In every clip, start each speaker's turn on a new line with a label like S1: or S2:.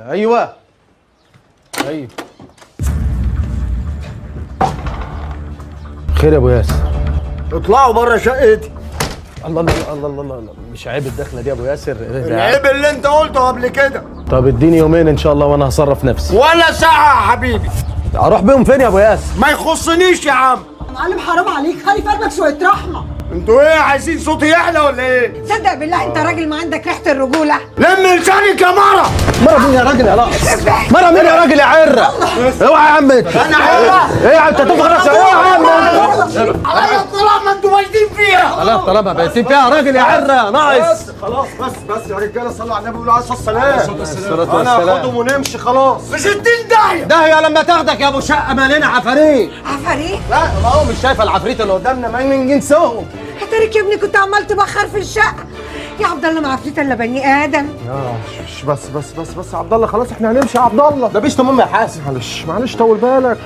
S1: ايوه ايوه. خير يا ابو ياسر؟
S2: اطلعوا بره شقتي.
S1: الله الله الله الله الله، مش عيب الدخله دي يا ابو ياسر؟
S2: العيب اللي انت قلته قبل كده.
S1: طب اديني يومين ان شاء الله وانا هصرف نفسي.
S2: ولا ساعة يا حبيبي.
S1: اروح بيهم فين يا ابو ياسر؟
S2: ما يخصنيش يا عم.
S3: معلم حرام عليك، خلي في قلبك شويه رحمه.
S2: انتوا ايه عايزين صوتي يحلى ولا ايه؟
S3: صدق بالله انت راجل ما عندك ريحه الرجوله.
S2: لم لسانك يا مرة.
S1: مرة مين يا راجل يا راجل؟ مرة مين يا راجل يا عرة؟ اوعى يا عم انت.
S2: انا عرة.
S1: ايه انت تنفخ نفسك؟ اوعى يا عم.
S2: ايوه طالما انتوا واجدين فيها.
S1: خلاص طالما بقيتين فيها يا راجل يا عرة ناقص.
S2: خلاص بس يا رجاله صلوا على النبي وقولوا عليه الصلاه
S1: والسلام.
S2: انا هاخدهم ونمشي خلاص. في 60 داهيه.
S1: داهية لما تاخدك يا ابو شقة مالنا عفاريت.
S3: عفاريت؟
S1: لا ما هو مش شايفة العفريت اللي قدامنا ما ننساهم.
S3: هترك يا ابني كنت عمال تبخر في الشقه. يا عبد الله ما عفريت الا بني ادم.
S2: بس يا عبد الله خلاص احنا هنمشي يا عبد الله.
S1: ده مش تمام يا حاسب.
S2: معلش طول بالك.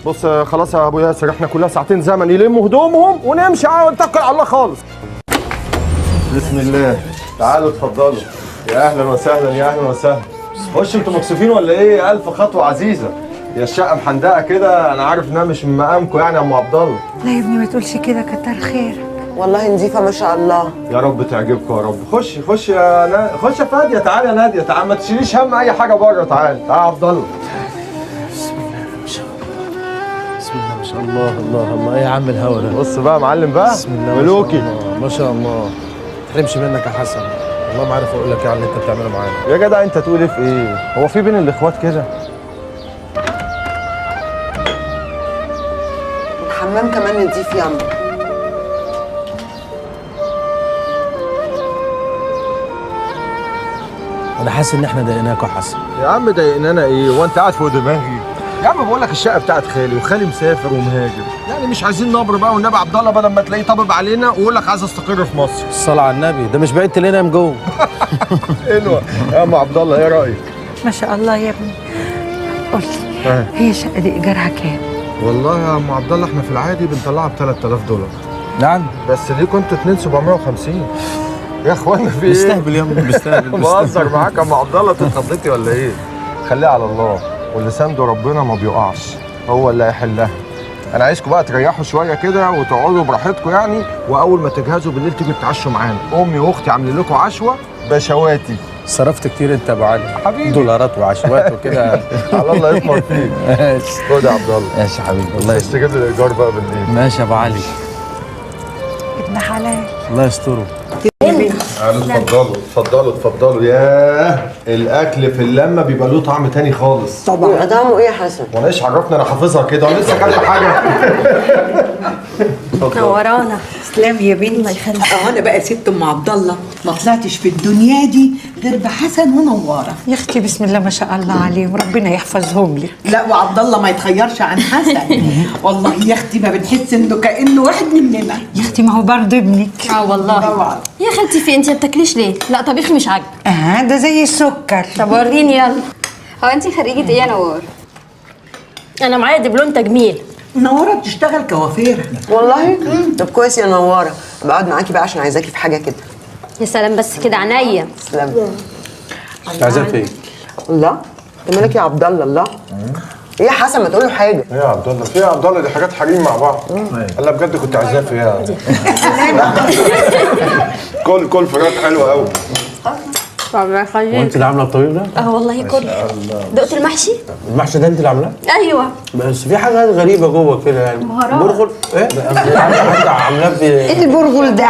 S2: بص خلاص يا ابو ياسر احنا كلها ساعتين زمن يلموا هدومهم ونمشي ونتوكل على الله خالص. بسم الله. تعالوا اتفضلوا. يا اهلا وسهلا يا اهلا وسهلا. خش انتوا مكسوفين ولا ايه؟ الف خطوه عزيزه. يا الشقه محندقه كده، انا عارف انها مش من مقامكم يعني يا ام عبد الله.
S3: لا يا ابني ما تقولش كده، كتر خيرك.
S4: والله نظيفه ما شاء الله.
S2: يا رب تعجبكم يا رب. خش يا خش يا فاديه. تعالى يا ناديه تعالى، ما تشيليش هم اي حاجه بره. تعالى يا عبد الله.
S1: بسم الله ما شاء الله. الله الله ايه يا عم الهوا ده؟
S2: بص بقى يا معلم بقى.
S1: بسم الله
S2: ملوكي.
S1: ما شاء الله. ما تحرمش منك يا حسن. والله ما عارف اقول لك ايه على اللي انت بتعمله معانا.
S2: يا جدع انت تقول ايه في ايه؟ هو في بين الاخوات كده؟
S4: الحمام كمان نضيف يا عم.
S1: انا حاسس ان احنا ضايقناك يا حسن.
S2: يا عم ضايقنانا ايه؟ هو انت قاعد فوق دماغي؟ يا عم بقول لك الشقه بتاعت خالي وخالي مسافر ومهاجر، يعني مش عايزين نبر بقى والنبي عبد الله بدل ما تلاقيه طبب علينا ويقول لك عايز استقر في مصر.
S1: الصلاة على النبي، ده مش بعيد تلاقينا نام جوه.
S2: حلوه يا ام عبد الله، ايه رايك؟
S3: ما شاء الله يا ابني. قول لي هي الشقه دي ايجارها كام؟
S2: والله يا ام عبد الله احنا في العادي بنطلعها ب 3000 دولار.
S1: نعم.
S2: بس ليكوا انتوا 2750 يا اخوانا. في ايه؟
S1: بيستهبل يا ابني بيستهبل.
S2: بهزر معاك يا ام عبد الله. انت اتخضيتي ولا ايه؟ خليها على الله، واللي سنده ربنا ما بيقعش، هو اللي هيحلها. انا عايزكم بقى تريحوا شويه كده وتقعدوا براحتكم يعني، واول ما تجهزوا بالليل تيجوا تتعشوا معانا. امي واختي عاملين لكم عشوه بشواتي.
S1: صرفت كتير انت يا ابو علي.
S2: حبيبي.
S1: دولارات وعشوات وكده.
S2: على الله يطمر فيك.
S1: ماشي.
S2: خد يا عبد الله.
S1: ماشي يا حبيبي. الله
S2: بس تجيب لي الايجار بقى بالليل.
S1: ماشي يا ابو علي.
S3: ابن حلال.
S1: الله يستره.
S2: اتفضلوا. ياه الاكل في اللمه بيبقى له طعم تاني خالص.
S4: طبعا. طعمه ايه يا حسن؟
S2: وانا ايش عرفني انا حافظها كده وانا لسه اكلت حاجه.
S5: نورانا.
S3: تسلم يا بنتي.
S5: الله يخليك.
S6: انا بقى ست ام عبد الله ما طلعتش في الدنيا دي غير بحسن ونواره.
S3: يا اختي بسم الله ما شاء الله عليهم، ربنا يحفظهم لك.
S6: لا وعبد الله ما يتخيرش عن حسن. والله يا اختي ما بنحس انه كانه واحد مننا.
S3: يا اختي ما هو برضه ابنك.
S5: والله.
S6: طبعا.
S5: يا خالتي في انت ما بتاكليش ليه؟ لا طبيخي مش عاجبك.
S3: ده زي السكر.
S5: طب وريني يلا.
S7: هو انت خريجة ايه يا نوار؟
S5: انا معايا دبلوم تجميل.
S6: نواره بتشتغل كوافيره.
S4: والله؟ طب كويس يا نواره، بقعد معاكي بقى عشان عايزاكي في حاجه كده.
S5: يا سلام بس كده عينيا.
S4: تسلمي.
S1: عايزاه فين؟
S4: الله، انت مالك يا عبد الله؟ الله. ايه يا حسن ما تقول له حاجه؟
S2: ايه يا عبد الله؟ في يا عبد الله دي حاجات حريم مع بعض. انا بجد كنت عايزاه في ايه؟ كل فراخ حلوه قوي.
S5: الله يخليك.
S1: وانت اللي عامله الطبيب ده؟
S5: والله كل. دقت المحشي؟
S1: المحشي ده انت اللي عاملاه؟
S5: ايوه.
S1: بس في حاجات غريبه جوه كده يعني.
S5: بهارات.
S1: برغل ايه؟ عاملاه
S3: ايه البرغل ده؟